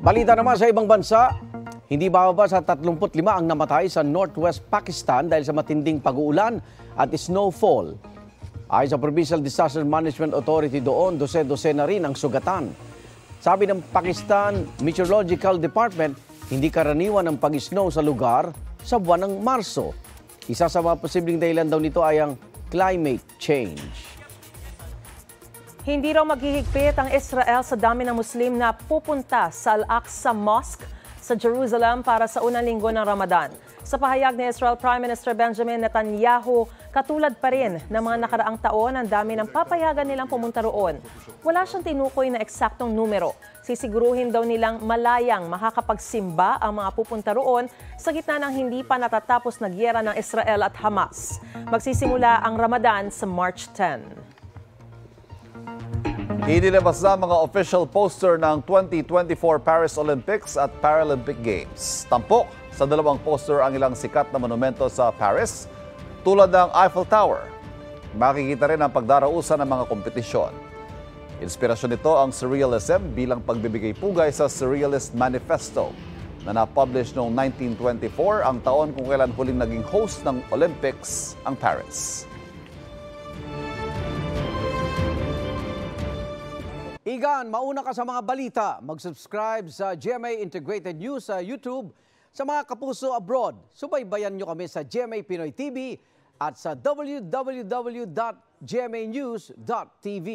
Balita naman sa ibang bansa, hindi bababa sa 35 ang namatay sa Northwest Pakistan dahil sa matinding pag-uulan at snowfall. Ayon sa Provincial Disaster Management Authority doon, 12 na rin ang sugatan. Sabi ng Pakistan Meteorological Department, hindi karaniwan ang pag-snow sa lugar sa buwan ng Marso. Isa sa mga posibleng dahilan daw nito ay ang climate change. Hindi raw maghihigpit ang Israel sa dami ng Muslim na pupunta sa Al-Aqsa Mosque sa Jerusalem para sa unang linggo ng Ramadan. Sa pahayag ni Israel Prime Minister Benjamin Netanyahu, katulad pa rin ng mga nakaraang taon ang dami ng papayagan nilang pumunta roon. Wala siyang tinukoy na eksaktong numero. Sisiguruhin daw nilang malayang makakapagsimba ang mga pupunta roon sa gitna ng hindi pa natatapos na gyera ng Israel at Hamas. Magsisimula ang Ramadan sa March 10. Inilabas na mga official poster ng 2024 Paris Olympics at Paralympic Games. Tampok sa dalawang poster ang ilang sikat na monumento sa Paris, tulad ng Eiffel Tower. Makikita rin ang pagdarausan ng mga kompetisyon. Inspirasyon nito ang Surrealism bilang pagbibigay pugay sa Surrealist Manifesto na na-publish noong 1924, ang taon kung kailan huling naging host ng Olympics ang Paris. Igan, mauna ka sa mga balita. Mag-subscribe sa GMA Integrated News sa YouTube. Sa mga kapuso abroad, subaybayan nyo kami sa GMA Pinoy TV at sa www.gmanews.tv.